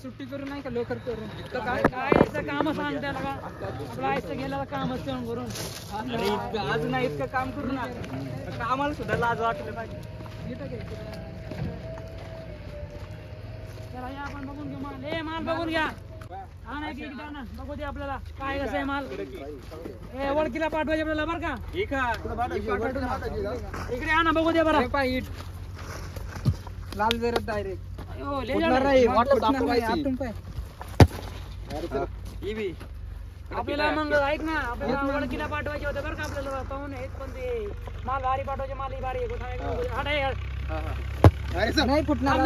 सुट्टी करू नाही का लवकर करू काय काम सांग त्याला का आपलं आयचं गेल्याला काम असतं करून आज नाही इतकं काम करू ना कामाला सुद्धा लाज वाटलं पाहिजे चला या आपण बघून घेऊ माल हे माल बघून घ्या हा नाही की एकदा ना बघू दे आपल्याला काय कसं आहे माल हे ओळखीला पाठवायचे आपल्याला बरं का इकडे आणा बघू दे बरं लाल जरत डायरेक्ट आपल्याला मग ऐक ना आपल्याला ओळखीला पाठवायचे होते बरं का आपल्याला पाहून आहेत पण ते माल भारी पाठवायचे माल भारी नाही फुटणार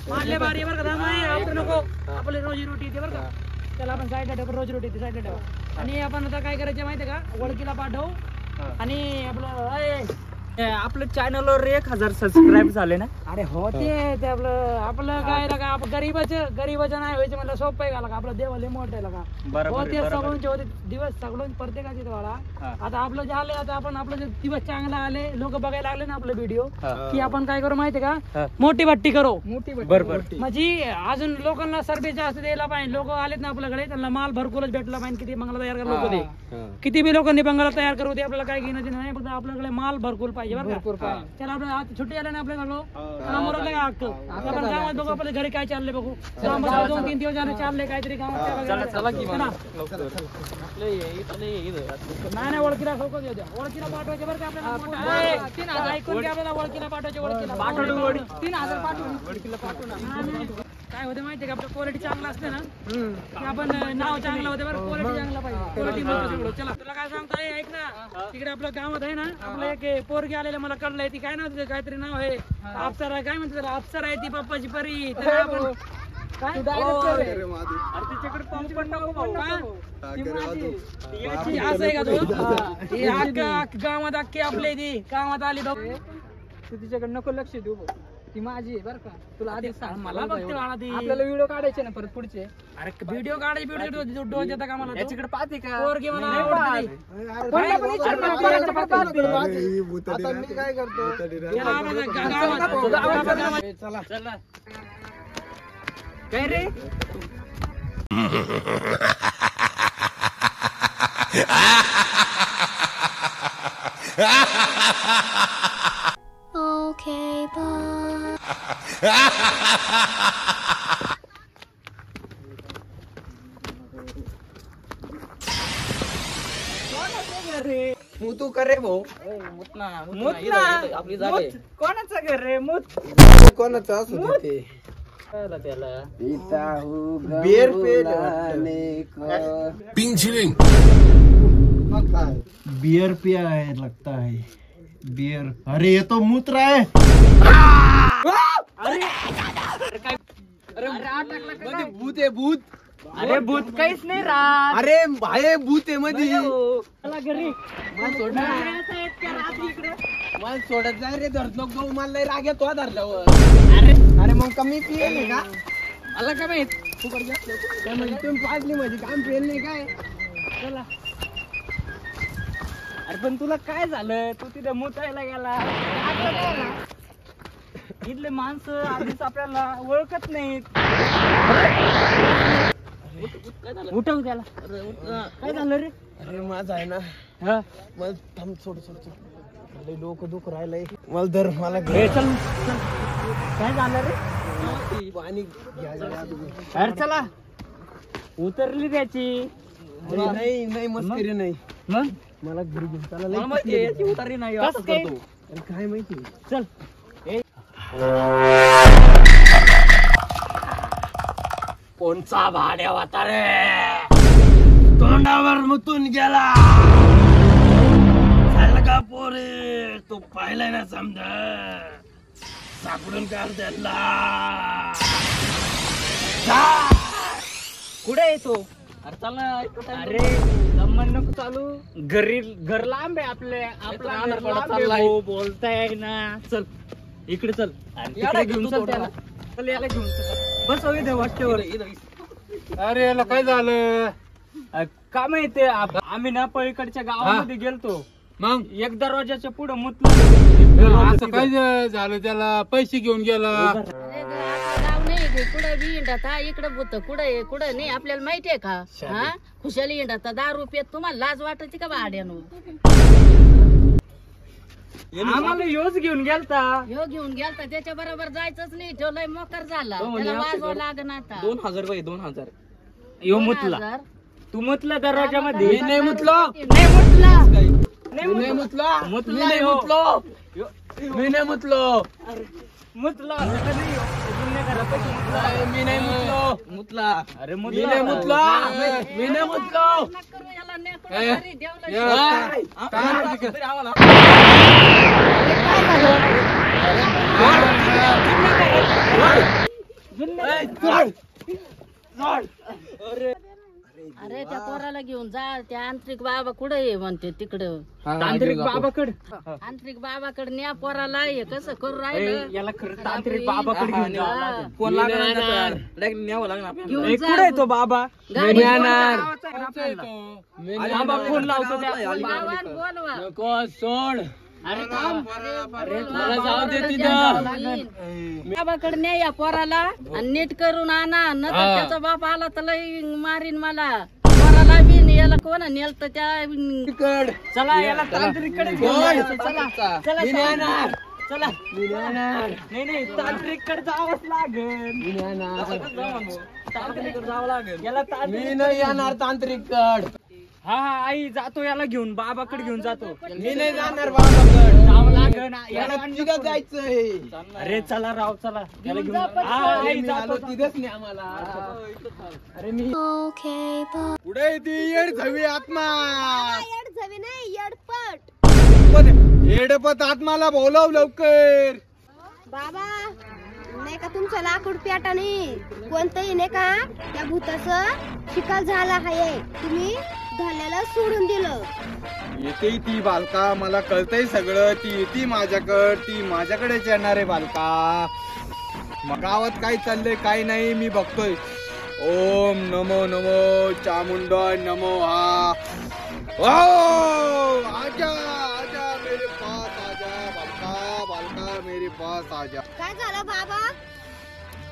मारले भारी बरं का आपण नको आपली रोजी रोटी येते बरं का त्याला आपण साईडला ठेवू रोजी रोटी साईडला ठेवू आणि आपण आता काय करायचं माहितीये का ओळखीला पाठवू आणि आपलं चॅनलवर 1000 सबस्क्राईब झाले ना अरे हो ते आपलं काय लागा आपण गरीबाचं नाही व्हायचं म्हणलं सोपं आहे का आपलं देव लय मोठं आहे लागा हो ते सगळ्यांचे होते दिवस सगळं प्रत्येकाचे वाला आता आपलं जे आले आता आपण आपलं जे दिवस चांगला आले लोक बघायला लागले ना आपलं व्हिडिओ की आपण काय करू माहितीये का मोठी भट्टी करू म्हणजे अजून लोकांना सर्व्हिस जास्त द्यायला पाहिजे लोक आलेत ना आपल्याकडे त्यांना माल भरपूरच भेटला पाहिजे किती बंगला तयार करू लोक ते किती बी लोकांनी बंगला तयार करू ते आपल्याला काय घेणं नाही फक्त आपल्याकडे माल भरपूर त्याला आपल्या छुट्टी आल्या ना आपल्याकडं आपण गावात बघू आपल्या घरी काय चाललंय बघू 2-3 दिवस झाले चालले काहीतरी गावात नाही ओळखीला ओळखीला पाठवायचे बरं का आपल्याला 3000 ऐकून घ्या आपल्याला ओळखीला पाठवायचे ओळखीला 3000 पाठवून काय होते माहितीये का आपलं क्वालिटी चांगला असते ना की आपण नाव चांगलं होते बरं क्वालिटी चांगला पाहिजे क्वालिटी चला तुला काय सांगता ऐक ना तिकडे आपलं गावात आहे ना आपलं एक पोरगी आलेलं मला कळलंय ती काय नाव काहीतरी नाव आहे अप्सरा काय म्हणते त्याला अप्सरा आहे ती पप्पाची परी असं आहे का तू गावात अख्खी आपल्या ती गावात आली बघ तू तिच्याकडे नको लक्ष देऊ ती माझी बरं का तुला आधी सांग मला बघते आपल्याला व्हिडिओ काढायचे ना परत पुढचे अरे व्हिडिओ काढायचे व्हिडिओ डोस देता का मला याच्याकडे पाहते का पोरगी मला आता मी काय करतो चला चला काय रे Okay, bye. तू करे भाऊ आपली जागा कोणाचं घर रे मूत कोणाचं असू ते त्याला बियर बियर पिया है लगता है बियर अरे ये तो मूत्र है भूत आहे भूत अरे भूत काहीच नाही राहत अरे भाई भूत आहे मध्ये मला सोडत जाय रे धरलो गहू मला राग येतो धरल्यावर अरे मग कमी पिये का मला काय माहित तुम्ही पाजली माझी काम पेल नाही काय चला अरे पण तुला काय झालं तू तिथे मुतायला गेला इथले माणसं आधीच आपल्याला ओळखत नाहीत उठव त्याला काय झालं रे अरे माझं आहे ना मला थांब सोड डोकं दुख राहिलंय मला धर मला चल काय झालं रे पाणी अरे चला उतरली त्याची नाही नाही मस्करी नाही मग मला घरी घेऊन मला माहिती आहे याची उतारी नाही असं काय अरे काय माहिती चल कोणचा भाड्या होता रे तोंडावर मुतून गेला झालं का पोरे तो पाहिलाय ना समजा सापडून काढ त्यातला कुठे येतो अरे चल ना अरे जमन नको चालू घर लांब आहे आपल्या बोलताय ना चल इकडे चल तिकडे घेऊन चल त्याला चल याला घेऊन चल बस दे वाटतेवर अरे याला काय झालं का माहिती आम्ही ना पलीकडच्या गावामध्ये गेलतो मग एक दरवाजाच्या पुढे मुतला. असं काय झालं त्याला पैसे घेऊन गेला. अरे ग, आपलं गाव नाही गे, कुठं बी इंडात हा, इकडं बुत कुठं आहे कुठं नाही आपल्याला माहितीये का हा खुशाली इंडात 10 रुपयात तुम्हाला लाज वाटायची का भाड्यानं आम्हाला योच घेऊन गेलता. ह्यो घेऊन गेलता त्याच्या बरोबर जायचंच नाही तो लय मोकर झाला त्याला वाजवा लागण आता 2000 रुपये 2000. यो मुतला. 2000. तू मुतला दरवाजामध्ये. मी नाही मुतलो. नाही मुतला. मी नाही मुतलो. मुतला मी नाही ह्यो. मुतलो. मी नाही मुतलो. मुतला. आता नाही ह्यो. जुन्या घरापाशी मुतला. मी नाही मुतलो. मुतला. अरे मी मुतला. नाही मुतलो. मी नाही मुतलो. नका करू याला, नेकडं ए, घरी देवला ए, शिवाय. अरे त्या पोराला घेऊन जा त्या आंतरिक बाबा कुठं आहे म्हणते तिकडं तांत्रिक बाबाकडे. आंतरिक बाबाकडे न्या पोराला हे कसं करू ए, राहिलं याला खरं तांत्रिक बाबाकडे घेऊन जावं लागेल. फोन लागणार. न्यावं लागणार आपल्याला. घेऊन ए, जा. कुठे आहे तो बाबा? गाडी मी येणार. बाबा फोन लावतो त्या. गावात बोलवा. नको सोड. अरे थांब. मला जाऊ दे तिथं. बाबाकडे न्या या पोराला आणि नीट करून आणा न तर त्याचा बाप आला तर लई मारीन मला पोराला बी याला कोण नेल तर त्या चला याला तांत्रिककडे घेऊन जायचं. चला चला मी येणार. चला. मी येणार. नाही नाही तांत्रिककडे जावंच लागेल. मी येणार. तांत्रिककडे जावं लागेल. याला तांत्रिक. मी नाही येणार तांत्रिककड. हा हा आई जातो याला घेऊन बाबाकडे घेऊन जातो. मी नाही जाणार बाबाकड. जावं लागेल. याला तिथं जायचंय. अरे चला राव चला याला घेऊन जा हा, आई मी आलो जातो. तिथेच नाही आम्हाला. अरे मी Okay, bye. पुढे ती येड झवी आत्मा. येडपट येडपत आत्माला बोलव लवकर. बाबा नाही का तुमचं लाकूड पेटा नाही कोणतंही नाही का त्या भूताचं शिकार झाला आहे तुम्ही घालायला सोडून दिलं. येते ती बालका मला कळतंय सगळं. ती येते माझ्याकडे. ती माझ्याकडेच येणार आहे बालका. मग गावात काय चाललंय काय नाही मी बघतोय. ओम नमो नमो चामुंडा नमो हा. ओ आजा आजा मेरे पास आजा बालका. बालका मेरे पास आजा. काय झालं बाबा?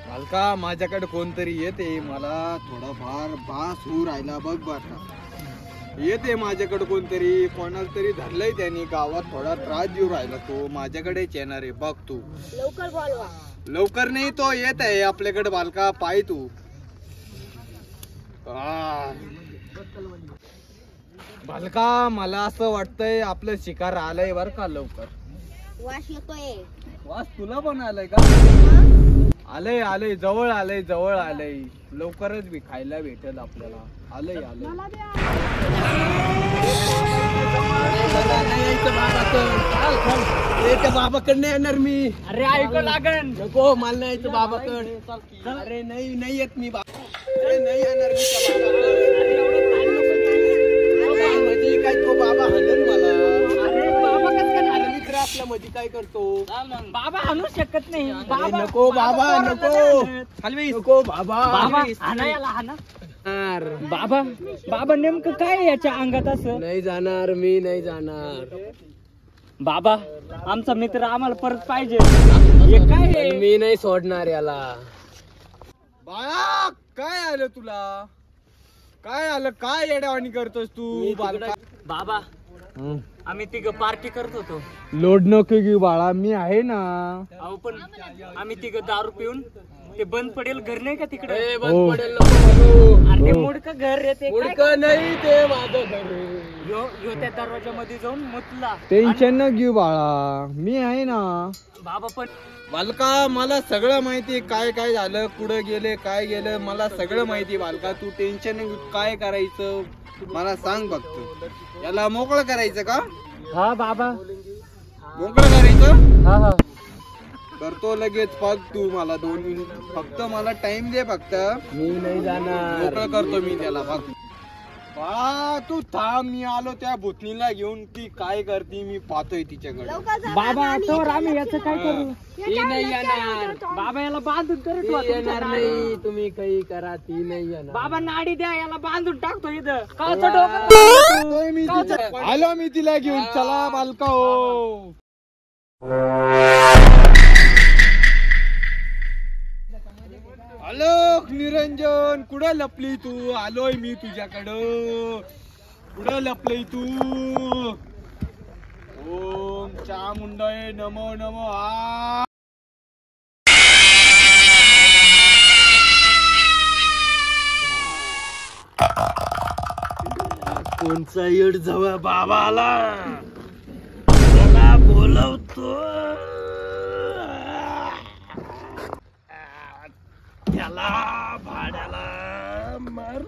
बालका माझ्याकडे कोणतरी येते. मला थोडाफार भास होऊ राहिला बघ बरं. येते माझ्याकडे कोणतरी. कोणाला तरी धरलंय त्यांनी गावात. थोडा त्रास देऊ राहिला. तो माझ्याकडेच येणार आहे बघ तू. लवकर बोलवा. लवकर नाही तो येत आहे आपल्याकडे बालका. पाय तू. बालका मला असं वाटतंय आपलं शिकार आलंय बर का. लवकर वास येतोय. वास तुला पण आलंय का? आलंय आलंय जवळ आलंय जवळ आलंय. लवकरच बी खायला भेटेल आपल्याला. आलंय आलंय. बाबाकडे येणार मी. अरे ऐकू लागन. नको मला नाही यायचं बाबाकडे. अरे नाही नाही येत मी. अरे नाही येणार मी त्या बाबाकडे. म्हणजे काय तो बाबा हनन मला. अरे बाबा कसं काय? अरे मित्र आपल्या मध्ये काय करतो. बाबा आणू शकत नाही. अरे नको बाबा नको. नको बाबा. बाबा हाना याला हाना. बाबा बाबा नेमकं काय आहे याच्या अंगात असं? नाही जाणार मी नाही जाणार. बाबा आमचा मित्र आम्हाला परत पाहिजे. हे काय आहे? मी नाही सोडणार याला. बाळा काय आलं तुला? काय आलं? काय येड्यावानी करतोस तू? बाबा आम्ही तिघं पार्टी करत होतो. लोड नको घेऊ बाळा. मी आहे ना. अहो पण आम्ही तिघं दारू पिऊन ते बंद पडेल घर नाही का तिकडे? हो. अरे ते मोडकं घर रे ते. उडकं नाही ते माझं घर. ह्यो त्या दरवाजामध्ये जाऊन मुतला. टेन्शन न घेऊ बाळा. मी आहे ना. बाबा पण बालका मला सगळं माहिती. काय काय झालं कुठं गेले काय गेलं मला सगळं माहिती. बालका तू टेन्शन न घेऊ. काय करायचं मला सांग फक्त. याला मोकळं करायचं का? हा बाबा मोकळं करायचं. हा हा करतो लगेच. फक्त तू मला 2 मिनिट फक्त मला टाइम दे फक्त. मी नाही जाणार. मोकळं करतो मी त्याला फक्त. बाळा तू थांब, मी आलो त्या भूतनीला घेऊन. ती काय करते मी पाहतोय तिच्याकडे. लवकर जा बाबा बाबा आणि तर आम्ही याचं काय करू? ती नाही येणार, बाबा याला बांधून करत ती येणार नाही. तुम्ही काही करा, ती नाही येणार. बाबा नाडी द्या, याला बांधून टाकतो इथं. काचं डोकं पाहतोय मी तिच्या- आलो मी तिला घेऊन. चला बालका हो. आलोक निरंजन, कुठं लपली तू? आलोय मी तुझ्याकडं. कुठं लपली तू? ओम चामुंडाय नमो नमो. आ कोणचा येड जवळ बाबाला मला बोलवतो. त्याला भाड्याला मार.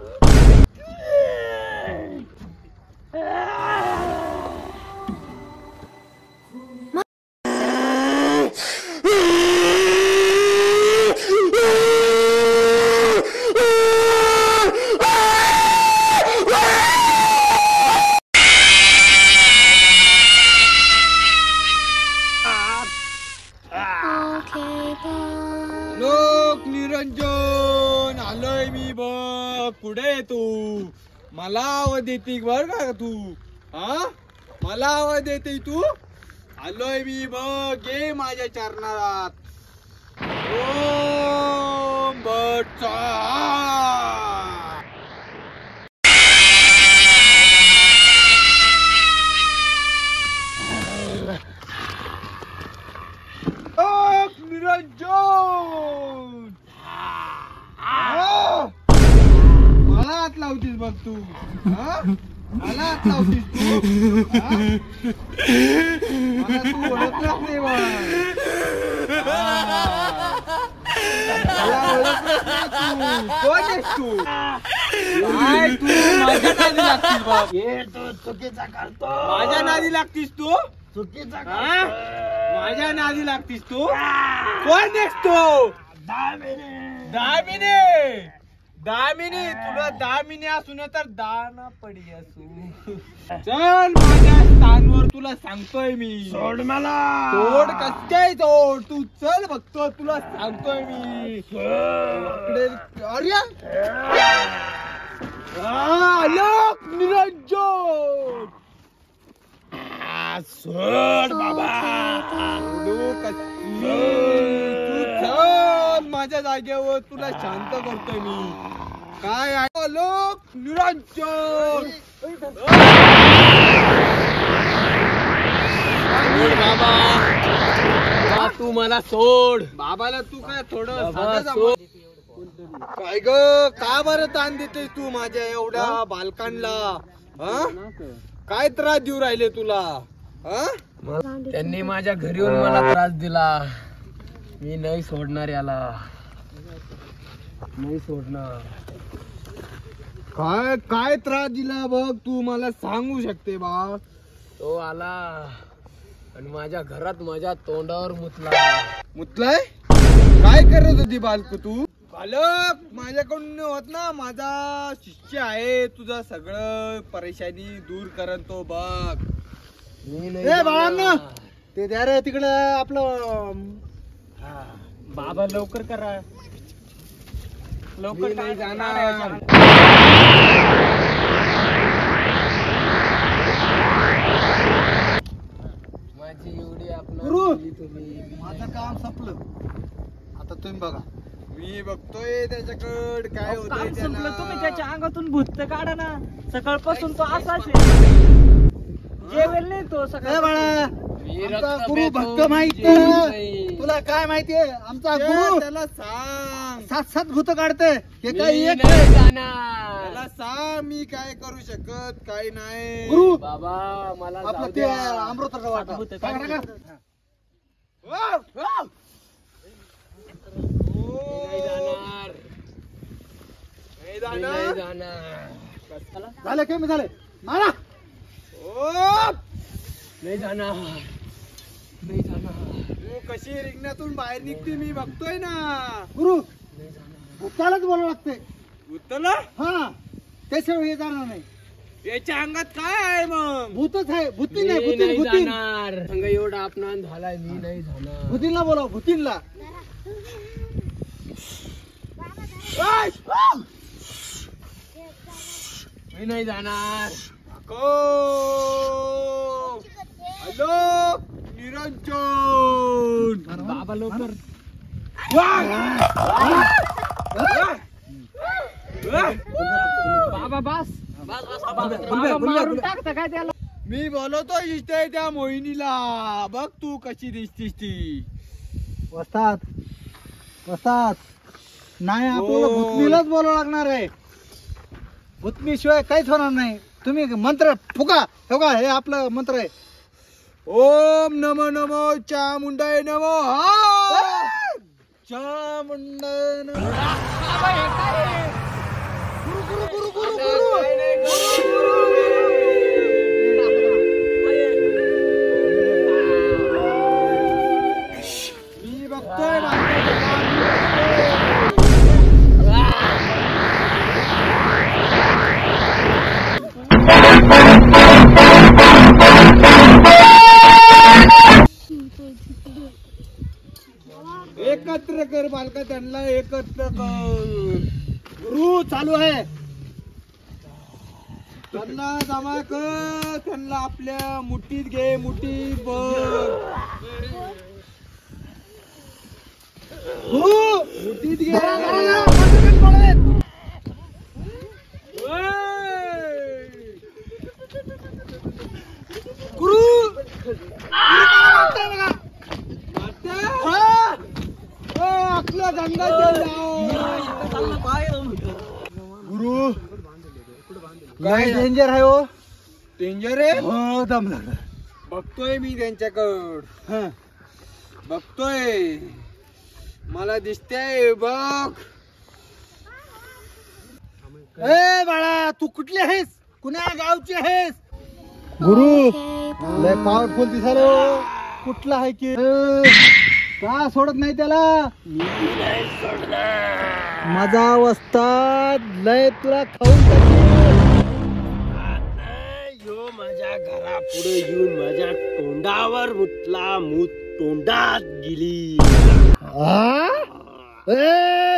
Okay, bye. लोक निरंजन, आलोय मी बघ. कुठे तू? मला आवाज देते बर का तू? हा, मला आवाज देते तू? आलोय मी बघ. ये माझ्या चरणात. ओम बटचा. निरंजन, मला हात लावतीस बघ तू. हा? मला हात लावतीस तू. हा? मला तू ओळखलंच नाही बा. मला ओळखलंच नाही तू. कोण आहेस तू? काय तू माझ्या नादी लागतीस बघ. हे तो चुकीचा करतो. माझ्या नादी लागतीस तू? चुकीचा हा? माझ्या नादी लागतीस तू? कोण आहेस तू? दामिनी तुला दामिनी असू ना तर दाना पडी असू. चल माझ्या स्थानवर, तुला सांगतोय मी. सोड मला. सोड कस काय सोड? तू चल बघतो, तुला सांगतोय मी. अरे लोक निरंजन, सोड बाबा. तू चल माझ्या जागेवर, तुला शांत करतोय मी. काय आहे लोक निरंजन? सोड बाबा, तू मला सोड. बाबाला तू काय थोडं काय ग? का बरं ताण देतेस तू माझ्या एवढ्या बालकांना? हा, काय त्रास देऊ राहिले तुला? हा, त्यांनी माझ्या घरी येऊन मला त्रास दिला. मी नाही सोडणार याला, नाही सोडणार. काय काय त्रास दिला बघ तू? मला सांगू शकते बा? तो आला आणि माझ्या घरात माझ्या तोंडावर मुतला. मुतलाय? काय करत होती बालक तू? बालक माझ्याकडून होत ना, माझा शिष्य आहे. तुझं सगळं परेशानी दूर करत तो बघ. मी नाही बाळांना ते द्या रे तिकडं आपलं. बाबा लवकर करा, लवकर. नाही जाणार. माझी एवढी गुरु, आपण तुम्ही. माझं काम संपलं. आता तुम्ही बघा, मी बघतोय त्याच्याकडे काय काम होतंय संपलं, त्याला. तुम्ही त्याच्या अंगातून भूत काढा ना. सकाळपासून तो असाच आहे. जेवेल नाही तो सकाळ. मी आमचा रक्त गुरु पेतो, भक्त माहिती जेवू नाही. तुला काय माहितीये? आमचा गुरु त्याला सांग. 7 भूत काढते. हे मी काय एक नाही नाही. जाणार. त्याला सांग मी काय करू शकत काय नाही. गुरु बाबा मला आपलं जाऊ ते द्या. अमृताचा वाटा भूत टाका, टाका. मी नाही जाणार. नाही मी जाणार. नाही जाणार. झाले कमी झाले मारा. नाही जाणार. नाही जाणार. तू कशी रिंगणातून बाहेर निघते मी बघतोय ना. गुरु भूतालाच बोलावं लागते. भूतला हा त्याशिवाय हे जाणार नाही. याच्या अंगात काय आहे मग? भूतच आहे. भूतीन आहे. मी भूतीन नाही भूतीन जाणार. संग एवढा अपमान झालाय, मी नाही जाणार. भूतीनला बोलाव. भूतीनला. मी नाही जाणार. हॅलो निरंजन. बाबा लवकर. बाबा बस. बाबा मारून टाकता काय त्याला? मी बोलवतो इथे त्या मोहिनीला. बघ तू कशी दिसतीस ती. वस्ताद वस्ताद नाही आपल्याला हो. भूतनीलाच बोलावं लागणार आहे. भूतनी शिवाय काहीच होणार नाही. तुम्ही मंत्र फुका. फुका हे आपलं मंत्र आहे. ओम नमो नमो चामुंडाय नमो. चामुंडाय नमो. मी बघतोय एकत्र कर बालका. त्यांना एकत्र कर. गुरु चालू आहे. त्यांना जमा कर. त्यांना आपल्या मुठीत घे. मुठीत बघ. मुठीत घे. आपल्या गुरु काय डेंजर आहे हो. डेंजर आहे. हो दम लागला. बघतोय मी त्यांच्याकड. बघतोय. मला दिसतंय बघ. ए बाळा तू कुठली आहेस. कुण्या गावची आहेस. गुरु लय पॉवरफुल दिसालो. कुठला आहे की का सोडत नाही त्याला. माझा वस्ताद लय तुला खाऊन यो माझ्या घरापुढे येऊन माझ्या तोंडावर मुतला. मूत तोंडात गेली. ए